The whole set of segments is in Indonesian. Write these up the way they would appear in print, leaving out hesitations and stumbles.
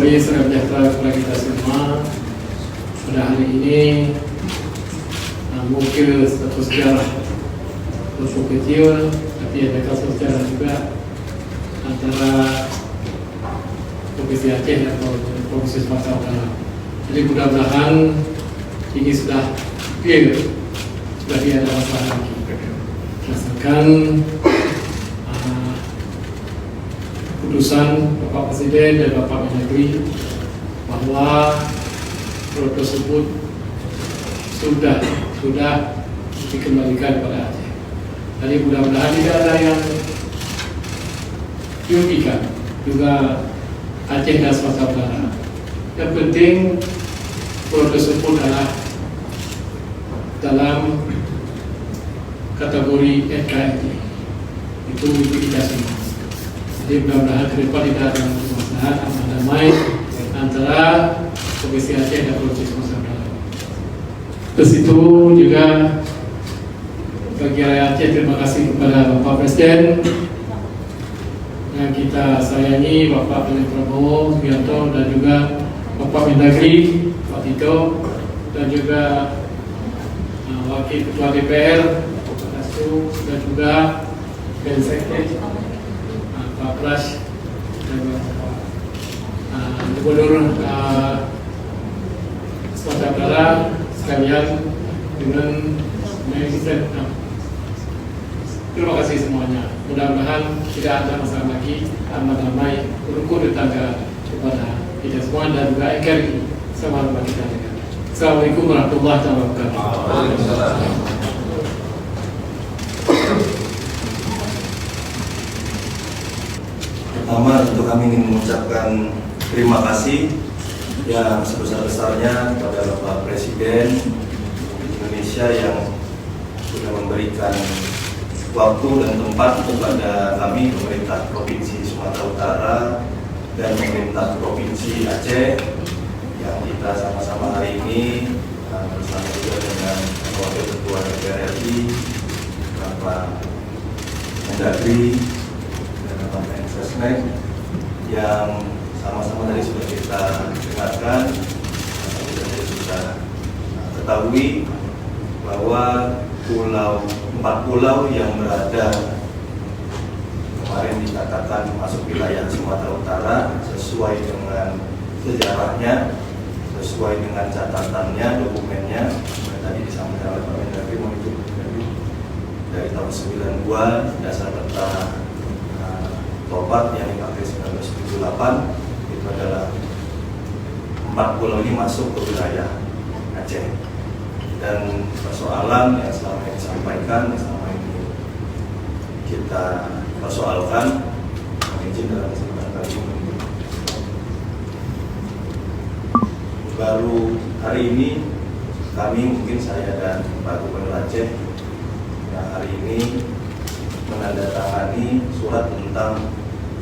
Kapolri, salam sejahtera kepada kita semua. Pada hari ini mungkin satu sejarah cukup kecil, tapi ada kasus sejarah juga antara Provinsi Aceh dan Provinsi Sumatera Utara. Jadi mudah-mudahan ini sudah clear, sudah tidak ada masalah lagi. Berdasarkan keputusan Bapak Presiden dan Bapak Menteri bahwa produk tersebut sudah dikembalikan kepada Aceh. Jadi mudah-mudahan tidak ada yang dirugikan juga Aceh dan Sumatera Utara. Yang penting produk tersebut adalah dalam kategori NKRI. Itu kita semua. Jadi mudah-mudahan ke depan tidak ada masalah aman damai antara Provinsi Aceh dan Provinsi Sumatera Utara. Terus itu juga bagi rakyat Aceh, terima kasih kepada Bapak Presiden yang kita sayangi, Bapak Presiden Prabowo Subianto, dan juga Bapak Mendagri Pak Tito, dan juga Wakil Ketua DPR Bapak Dasu, dan juga Sekjen Pak Pras, dan Gubernur Sumatera Utara sekalian dengan Presiden. Terima kasih semuanya. Mudah-mudahan tidak ada masalah lagi, aman damai, rukun tetangga kepada kita semua dan juga NKRI sama kita. Assalamualaikum warahmatullahi wabarakatuh. Pertama, tentu kami ingin mengucapkan terima kasih yang sebesar-besarnya kepada Bapak Presiden Indonesia yang sudah memberikan waktu dan tempat kepada kami, pemerintah Provinsi Sumatera Utara dan pemerintah Provinsi Aceh, yang kita sama-sama hari ini bersama juga dengan Wakil Ketua DPR RI, Bapak Mendagri, dan Bapak Mensesnek, yang sama-sama tadi sudah kita dengarkan, sudah ketahui bahwa 4 pulau yang berada kemarin dikatakan masuk wilayah Sumatera Utara sesuai dengan sejarahnya, sesuai dengan catatannya, dokumennya. Tadi disampaikan oleh Pak Mendagri dari tahun 92 dasar peta Tobat yang dipakai 1978, itu adalah 4 pulau ini masuk ke wilayah Aceh. Dan persoalan yang selama ini disampaikan, yang selama ini kita persoalkan, izin dalam kesempatan kali ini. Baru hari ini kami, mungkin saya dan Pak Gubernur Aceh, yang hari ini menandatangani surat tentang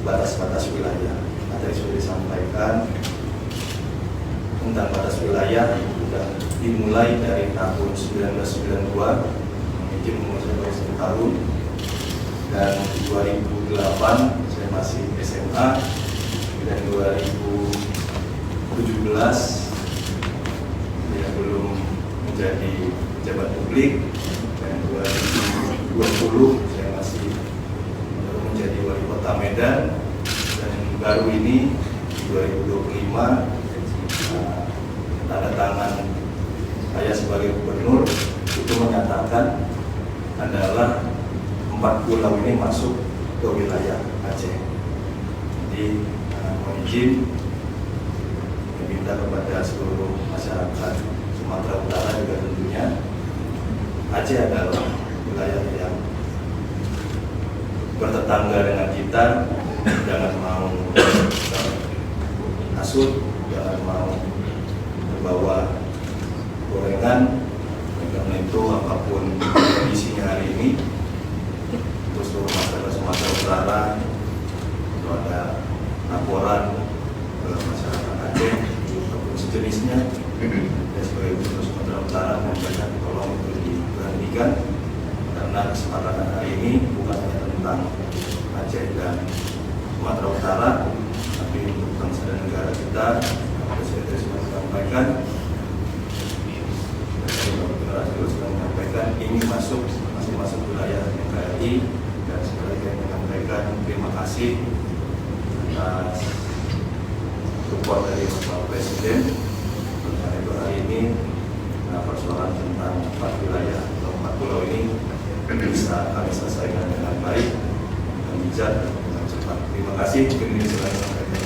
batas-batas wilayah. Tadi sudah disampaikan tentang batas wilayah sudah dimulai dari tahun 1992, izin umur saya baru 1 tahun, dan 2008 saya masih SMA, dan 2017 saya belum menjadi pejabat publik, dan 2020 saya masih menjadi wali kota Medan, dan baru ini 2025 tanda tangan saya sebagai gubernur itu menyatakan adalah 4 pulau ini masuk ke wilayah Aceh. Jadi mohon izin meminta kepada seluruh masyarakat Sumatera Utara juga tentunya, Aceh adalah wilayah yang bertetangga dengan kita, jangan mau hasut, jangan mau terbawa gorengan. Karena itu apapun kondisinya hari ini, terus seluruh masyarakat Sumatera Utara itu ada laporan ke masyarakat Aceh ataupun sejenisnya, dan sebagai gubernur Sumatera Utara menyampaikan tolong itu diberhentikan, karena kesepakatan hari ini bukan hanya tentang Aceh dan Sumatera Utara, tapi untuk bangsa dan negara kita kita, Presiden sudah menyampaikan, Generasi sudah menyampaikan ini masih masuk wilayah NKRI, dan sekali lagi menyampaikan terima kasih atas support dari Bapak Presiden. Karena itu hari ini persoalan tentang 4 wilayah atau 4 pulau ini bisa kami selesaikan dengan baik, dan bijak, dan dengan cepat. Terima kasih. Mungkin ini sudah disampaikan.